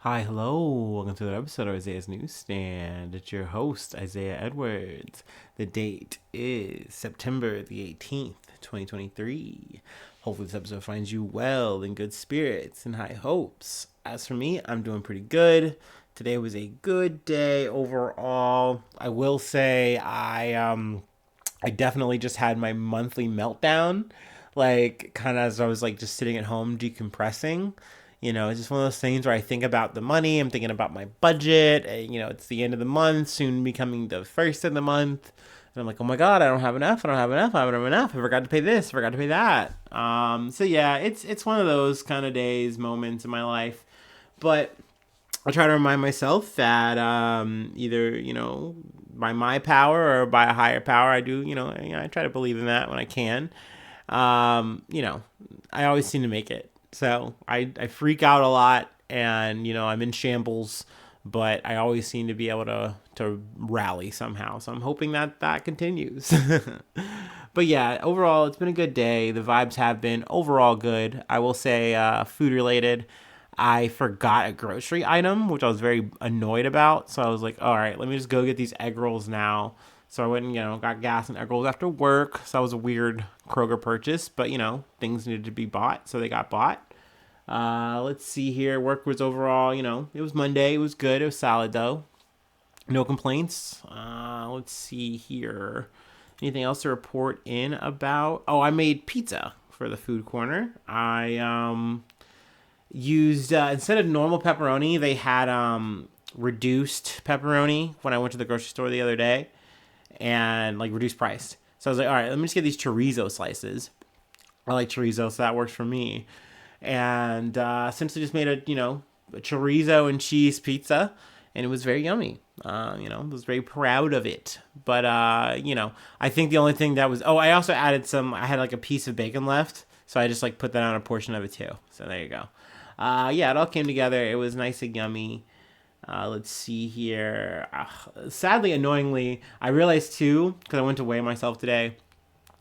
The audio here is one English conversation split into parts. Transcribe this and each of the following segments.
Hi, hello. Welcome to another episode of Isaiah's Newsstand. It's your host, Isaiah Edwards. The date is September the 18th, 2023. Hopefully, this episode finds you well, in good spirits, and high hopes. As for me, I'm doing pretty good. Today was a good day overall. I will say I definitely just had my monthly meltdown, like kind of as I was like just sitting at home decompressing. It's just one of those things where I think about the money. I'm thinking about my budget. It's the end of the month, soon becoming the first of the month. And I'm like, oh my God, I don't have enough. I don't have enough. I don't have enough. I forgot to pay this. I forgot to pay that. So yeah, it's one of those kind of days, moments in my life. But I try to remind myself that either, by my power or by a higher power, I do, I try to believe in that when I can. Um, you know, I always seem to make it. So I freak out a lot and, I'm in shambles, but I always seem to be able to rally somehow. So I'm hoping that continues. But yeah, overall, it's been a good day. The vibes have been overall good. I will say, food related. I forgot a grocery item, which I was very annoyed about. So I was like, all right, let me just go get these egg rolls now. So I went and, got gas and egg rolls after work. So that was a weird Kroger purchase, but, things needed to be bought. So they got bought. Let's see here. Work was overall, it was Monday. It was good. It was solid, though. No complaints. Let's see here. Anything else to report in about? Oh, I made pizza for the food corner. I used instead of normal pepperoni, they had reduced pepperoni when I went to the grocery store the other day, and like reduced priced. So I was like, all right, let me just get these chorizo slices. I like chorizo, so that works for me. And essentially just made a chorizo and cheese pizza, and it was very yummy. I was very proud of it. But I think the only thing that was I also added some. I had like a piece of bacon left, so I just like put that on a portion of it too. So there you go. Yeah, it all came together. It was nice and yummy. Let's see here. Sadly, annoyingly, I realized too, because I went to weigh myself today,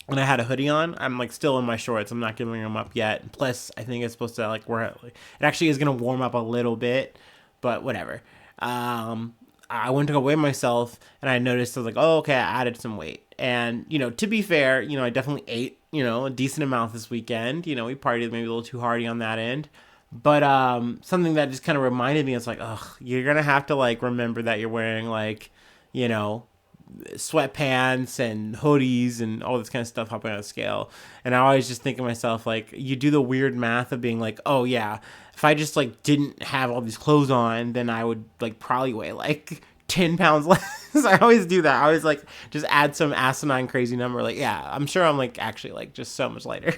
and I had a hoodie on. I'm like still in my shorts. I'm not giving them up yet. Plus, I think it's supposed to like it actually is gonna warm up a little bit, but whatever. I went to go weigh myself, and I noticed I was like, oh, okay, I added some weight. And to be fair, I definitely ate a decent amount this weekend. We partied maybe a little too hardy on that end. But something that just kind of reminded me, it's like, ugh, you're gonna have to like remember that you're wearing like, you know, sweatpants and hoodies and all this kind of stuff hopping on a scale. And I always just think of myself like, you do the weird math of being like, oh yeah, if I just like didn't have all these clothes on, then I would like probably weigh like 10 pounds less. I always do that. I always like just add some asinine crazy number. Like, yeah, I'm sure I'm like actually like just so much lighter.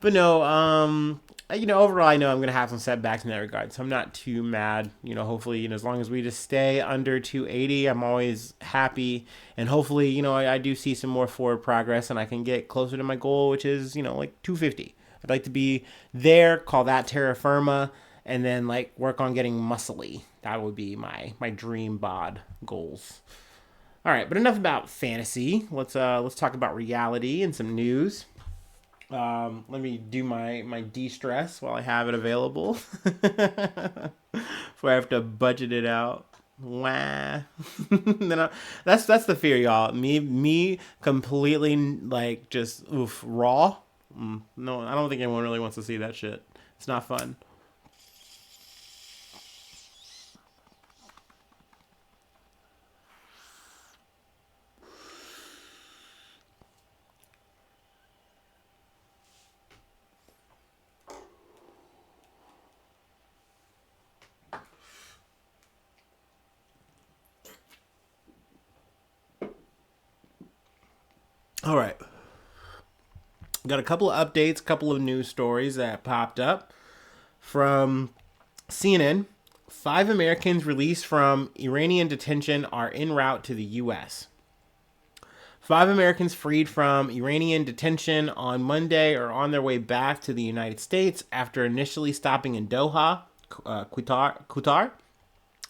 But no, overall, I know I'm gonna have some setbacks in that regard, so I'm not too mad. Hopefully, as long as we just stay under 280, I'm always happy, and hopefully, I do see some more forward progress, and I can get closer to my goal, which is, like 250. I'd like to be there, call that terra firma, and then like work on getting muscly. That would be my dream bod goals. All right, but enough about fantasy. Let's talk about reality and some news. Let me do my de-stress while I have it available. Before I have to budget it out. Wah. That's the fear, y'all. Me completely like just raw. No, I don't think anyone really wants to see that shit. It's not fun. All right, got a couple of updates, a couple of news stories that popped up from CNN. 5 Americans released from Iranian detention are en route to the U.S. 5 Americans freed from Iranian detention on Monday are on their way back to the United States after initially stopping in Doha, Qatar,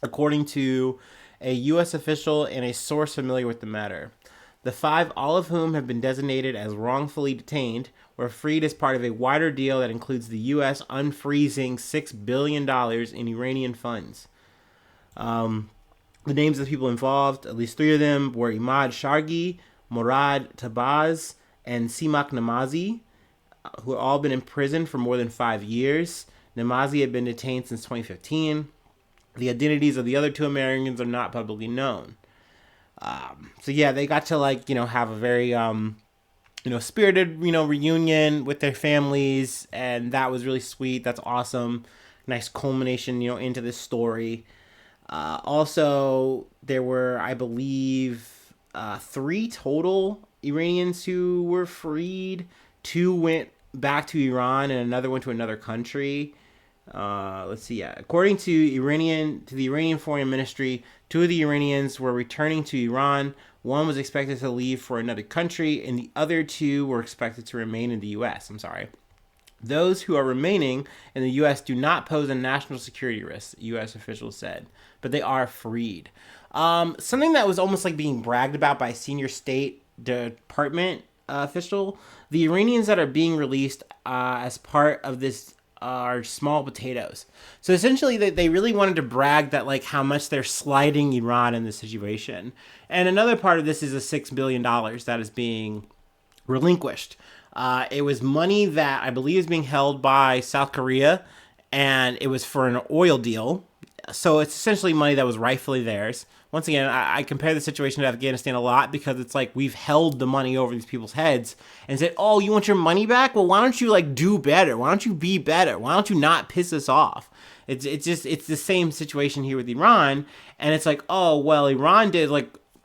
according to a U.S. official and a source familiar with the matter. The 5, all of whom have been designated as wrongfully detained, were freed as part of a wider deal that includes the U.S. unfreezing $6 billion in Iranian funds. The names of the people involved, at least 3 of them, were Imad Shargi, Morad Tabaz, and Simak Namazi, who had all been in prison for more than 5 years. Namazi had been detained since 2015. The identities of the other 2 Americans are not publicly known. So yeah, they got to have a very spirited reunion with their families, and that was really sweet. That's awesome. Nice culmination into this story. Also, there were, I believe, 3 total Iranians who were freed. 2 went back to Iran, and another went to another country. Let's see. Yeah, according to the Iranian Foreign Ministry, 2 of the Iranians were returning to Iran. 1 was expected to leave for another country, and the other 2 were expected to remain in the U.S. Those who are remaining in the U.S. do not pose a national security risk, U.S. officials said, but they are freed. Something that was almost like being bragged about by a senior State Department official, the Iranians that are being released as part of this are small potatoes. So essentially, they really wanted to brag that how much they're sliding Iran in this situation. And another part of this is the $6 billion that is being relinquished. It was money that I believe is being held by South Korea, and it was for an oil deal. So it's essentially money that was rightfully theirs. Once again, I compare the situation to Afghanistan a lot because it's like we've held the money over these people's heads and said, oh, you want your money back? Well, why don't you do better? Why don't you be better? Why don't you not piss us off? It's the same situation here with Iran. And it's like, oh, well, Iran did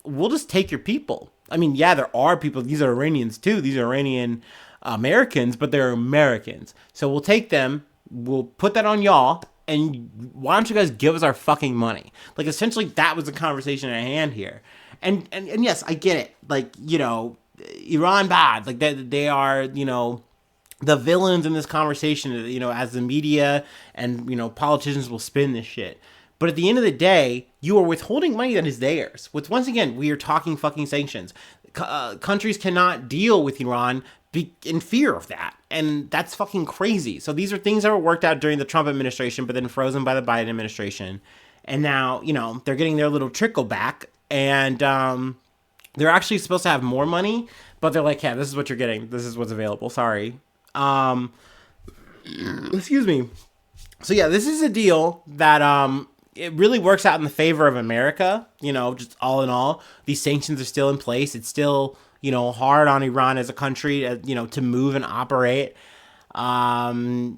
we'll just take your people. I mean, yeah, there are people. These are Iranians too. These are Iranian Americans, but they're Americans. So we'll take them. We'll put that on y'all. And why don't you guys give us our fucking money? Essentially, that was the conversation at hand here. And yes, I get it. Iran bad. They are, the villains in this conversation, as the media and, politicians will spin this shit. But at the end of the day, you are withholding money that is theirs. Once again, we are talking fucking sanctions. Countries cannot deal with Iran in fear of that. And that's fucking crazy. So these are things that were worked out during the Trump administration, but then frozen by the Biden administration. And now, they're getting their little trickle back. And they're actually supposed to have more money, but they're like, yeah, this is what you're getting. This is what's available. Sorry. Excuse me. So yeah, this is a deal that it really works out in the favor of America. Just all in all, these sanctions are still in place. It's still hard on Iran as a country, to move and operate, and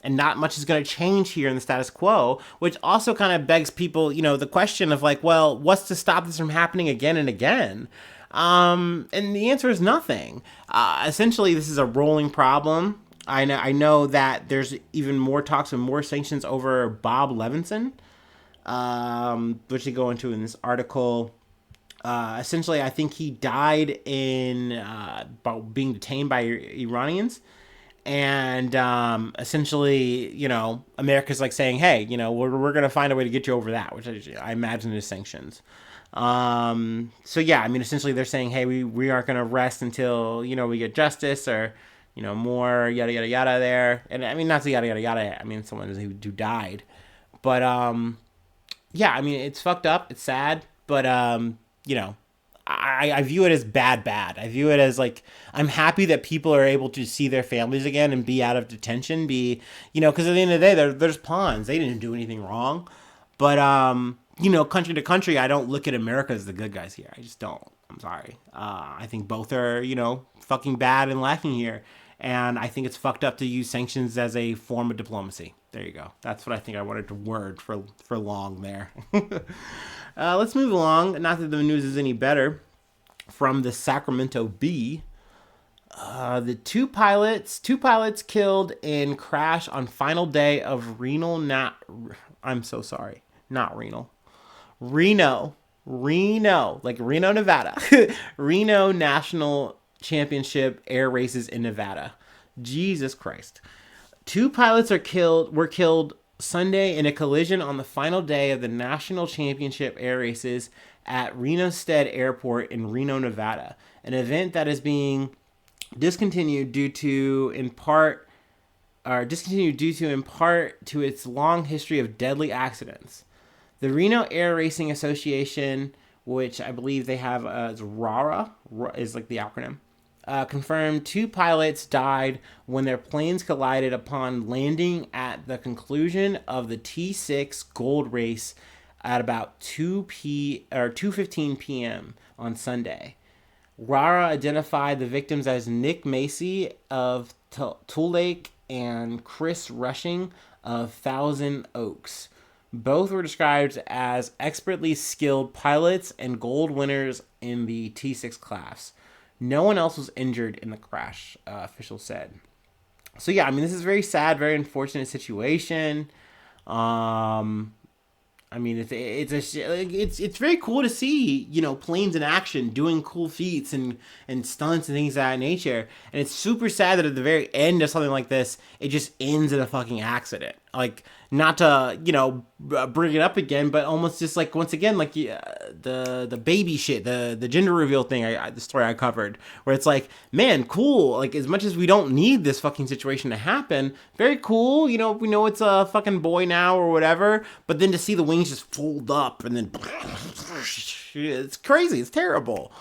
not much is going to change here in the status quo, which also kind of begs people, the question of well, what's to stop this from happening again and again? And the answer is nothing. Essentially, this is a rolling problem. I know that there's even more talks and more sanctions over Bob Levinson, which they go into in this article. Essentially, I think he died in being detained by Iranians. And essentially, America's saying, hey, we're going to find a way to get you over that, which I imagine is sanctions. So, yeah, essentially they're saying, hey, we aren't going to rest until, we get justice or, more yada, yada, yada there. And not so yada, yada, yada. Someone who died. But, yeah, it's fucked up. It's sad. But, I view it as bad. I view it as I'm happy that people are able to see their families again and be out of detention, because at the end of the day, they're just pawns. They didn't do anything wrong. But, country to country, I don't look at America as the good guys here. I just don't. I'm sorry. I think both are, fucking bad and lacking here. And I think it's fucked up to use sanctions as a form of diplomacy. There you go. That's what I think I wanted to word for long there. Let's move along. Not that the news is any better. From the Sacramento Bee, the two pilots killed in crash on final day of Reno, like Reno, Nevada. Reno National Championship air races in Nevada. Jesus Christ. 2 pilots were killed Sunday in a collision on the final day of the national championship air races at Reno Stead Airport in Reno, Nevada. An event that is being discontinued due to in part to its long history of deadly accidents. The Reno Air Racing Association, which I believe they have as RARA, is like the acronym, confirmed two pilots died when their planes collided upon landing at the conclusion of the T6 Gold Race at about 2:15 p.m. on Sunday. Rara identified the victims as Nick Macy of Tool Lake and Chris Rushing of Thousand Oaks. Both were described as expertly skilled pilots and gold winners in the T6 class. No one else was injured in the crash, officials said. So yeah, I mean, this is a very sad, very unfortunate situation. Um, I mean, it's very cool to see, you know, planes in action doing cool feats and stunts and things of that nature. And it's super sad that at the very end of something like this, it just ends in a fucking accident. Like, not to, you know, bring it up again, but almost just like, once again, like the baby shit, the gender reveal thing, the story I covered, where it's like, man, cool. Like, as much as we don't need this fucking situation to happen, very cool. You know, we know it's a fucking boy now or whatever, but then to see the wings just fold up and then it's crazy. It's terrible.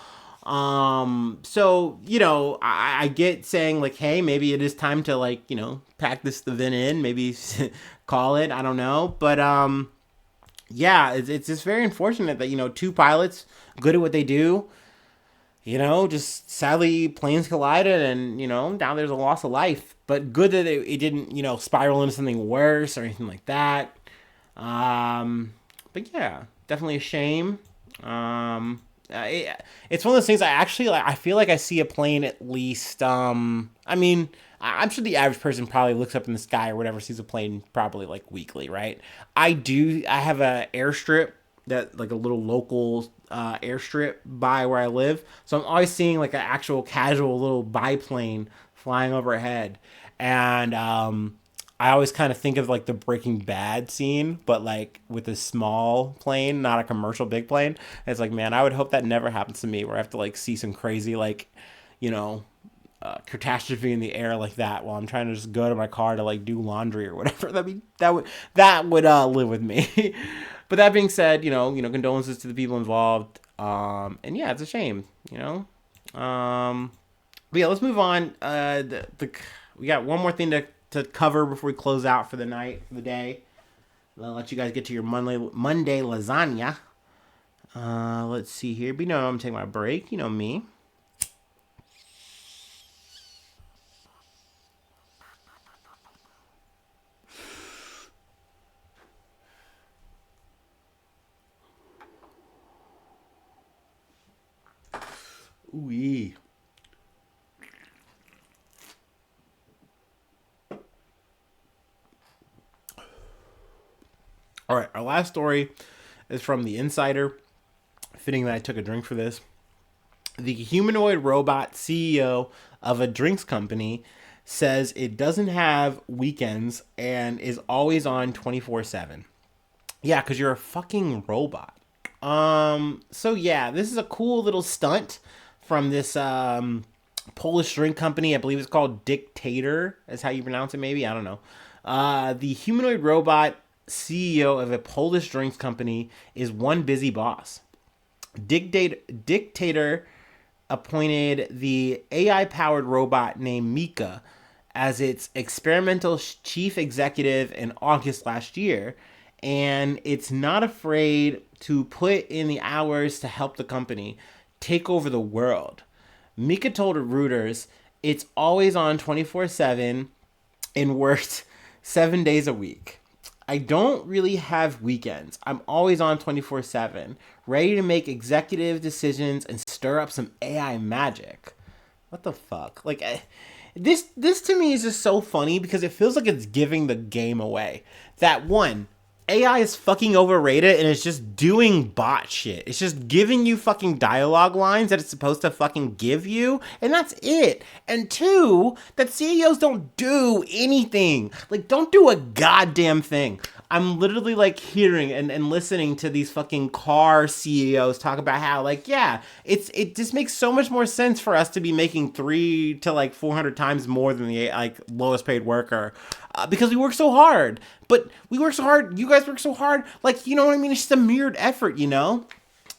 So, you know, I get saying like, hey, maybe it is time to, like, you know, pack this event in, maybe call it, I don't know. But, yeah, it's just very unfortunate that, you know, two pilots good at what they do, you know, just sadly planes collided and, you know, now there's a loss of life, but good that it didn't, you know, spiral into something worse or anything like that. But yeah, definitely a shame. It's one of those things I actually like. I feel like I see a plane at least. I mean, I'm sure the average person probably looks up in the sky or whatever, sees a plane probably like weekly, right? I do. I have a airstrip that, like, a little local airstrip by where I live, so I'm always seeing like an actual casual little biplane flying overhead, and I always kind of think of like the Breaking Bad scene, but like with a small plane, not a commercial big plane. And it's like, man, I would hope that never happens to me, where I have to like see some crazy, like, you know, catastrophe in the air like that while I'm trying to just go to my car to like do laundry or whatever. That would live with me. But that being said, condolences to the people involved. And yeah, it's a shame, you know. But yeah, let's move on. We got one more thing to cover before we close out for the night, for the day. I'll let you guys get to your Monday lasagna. Let's see here. But I'm gonna take my break. You know me. Ooh. All right, our last story is from The Insider. Fitting that I took a drink for this. The humanoid robot CEO of a drinks company says it doesn't have weekends and is always on 24/7. Yeah, because you're a fucking robot. So yeah, this is a cool little stunt from this Polish drink company. I believe it's called Dictador, is how you pronounce it, maybe. I don't know. The humanoid robot CEO of a Polish drinks company is one busy boss. Dictator appointed the AI-powered robot named Mika as its experimental chief executive in August last year, and it's not afraid to put in the hours to help the company take over the world. Mika told Reuters it's always on 24/7 and worked 7 days a week. I don't really have weekends. I'm always on 24/7, ready to make executive decisions and stir up some AI magic. What the fuck? Like, this to me is just so funny because it feels like it's giving the game away. That one, AI is fucking overrated and it's just doing bot shit. It's just giving you fucking dialogue lines that it's supposed to fucking give you, and that's it. And two, that CEOs don't do anything. Like, don't do a goddamn thing. I'm literally like hearing and listening to these fucking car CEOs talk about how like, yeah, it just makes so much more sense for us to be making 3 to like 400 times more than the like lowest paid worker, because we work so hard. But we work so hard, you guys work so hard, like, you know what I mean? It's just a mirrored effort, you know?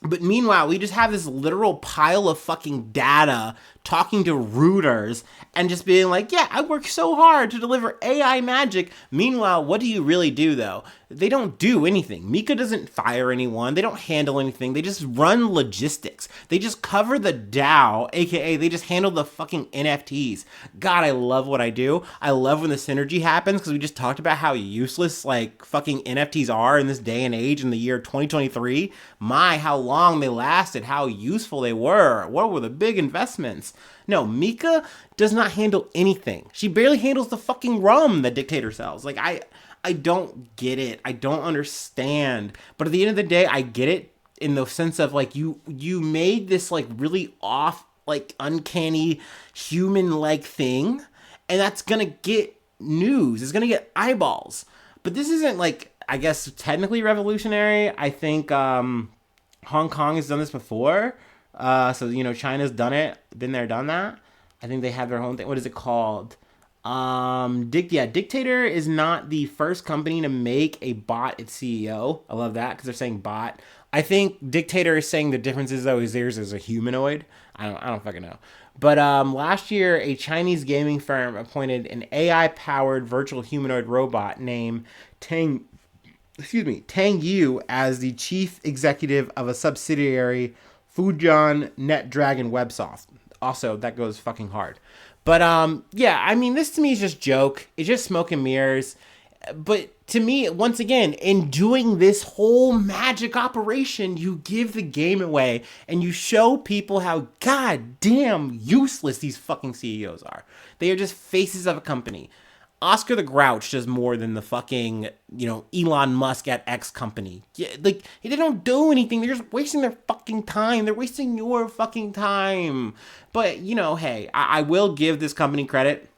But meanwhile, we just have this literal pile of fucking data talking to rooters and just being like, yeah, I work so hard to deliver AI magic. Meanwhile, what do you really do, though? They don't do anything. Mika doesn't fire anyone. They don't handle anything. They just run logistics. They just cover the DAO, aka they just handle the fucking NFTs. God, I love what I do. I love when the synergy happens, because we just talked about how useless like fucking NFTs are in this day and age in the year 2023. My, how long they lasted, how useful they were. What were the big investments? No, Mika does not handle anything. She barely handles the fucking rum that Dictator sells. Like, I don't get it. I don't understand. But at the end of the day, I get it in the sense of like you made this like really off, like uncanny human-like thing, and that's gonna get news. It's gonna get eyeballs. But this isn't like, I guess, technically revolutionary. I think Hong Kong has done this before. So, you know, China's done it, been there, done that. I think they have their own thing. What is it called? Dictator is not the first company to make a bot its CEO. I love that because they're saying bot. I think Dictator is saying the difference is though is theirs is a humanoid. I don't fucking know. But last year, a Chinese gaming firm appointed an AI-powered virtual humanoid robot named Tang Yu as the chief executive of a subsidiary, Fujian NetDragon Websoft. Also, that goes fucking hard. But yeah, I mean, this to me is just joke. It's just smoke and mirrors. But to me, once again, in doing this whole magic operation, you give the game away and you show people how goddamn useless these fucking CEOs are. They are just faces of a company. Oscar the Grouch does more than the fucking, you know, Elon Musk at X company. Yeah, like, they don't do anything. They're just wasting their fucking time. They're wasting your fucking time. But, you know, hey, I will give this company credit.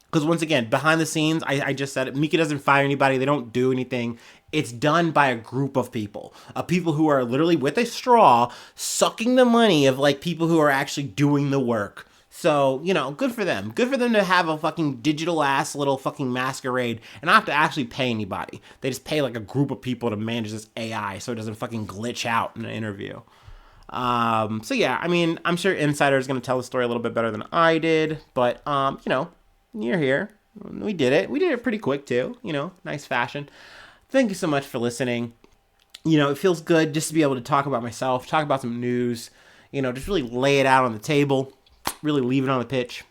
Because once again, behind the scenes, I just said it, Mika doesn't fire anybody. They don't do anything. It's done by a group of people who are literally with a straw, sucking the money of like people who are actually doing the work. So, you know, good for them. Good for them to have a fucking digital ass little fucking masquerade and not have to actually pay anybody. They just pay like a group of people to manage this AI so it doesn't fucking glitch out in an interview. So yeah, I mean, I'm sure Insider is going to tell the story a little bit better than I did, but, you know, you're here. We did it. We did it pretty quick too, you know, nice fashion. Thank you so much for listening. You know, it feels good just to be able to talk about myself, talk about some news, you know, just really lay it out on the table. Really leave it on the pitch,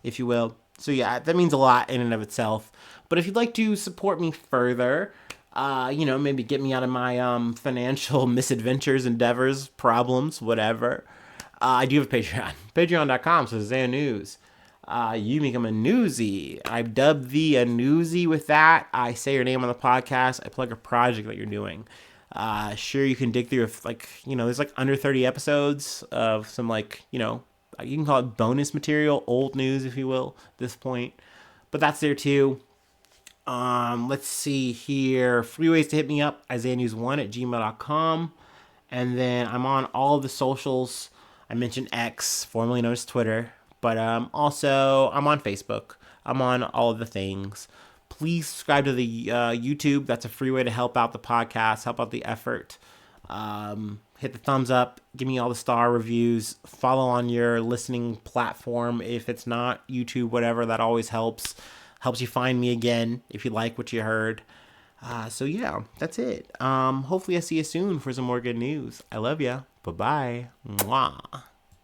if you will. So yeah, that means a lot in and of itself. But if you'd like to support me further, you know, maybe get me out of my financial misadventures, endeavors, problems, whatever, I do have a Patreon. Patreon.com, so Isaiah News. You become a newsie. I've dubbed thee a newsie with that. I say your name on the podcast. I plug a project that you're doing. Sure, you can dig through, like, you know, there's like under 30 episodes of some, like, you know, you can call it bonus material, old news, if you will, at this point. But that's there too. Let's see here. Free ways to hit me up, IsaiahNews1@gmail.com. And then I'm on all of the socials. I mentioned X, formerly known as Twitter. But also, I'm on Facebook. I'm on all of the things. Please subscribe to the YouTube. That's a free way to help out the podcast, help out the effort. Hit the thumbs up, give me all the star reviews, follow on your listening platform. If it's not YouTube, whatever, that always helps you find me again if you like what you heard. So yeah, that's it. Hopefully I see you soon for some more good news. I love ya. Bye-bye. Mwah.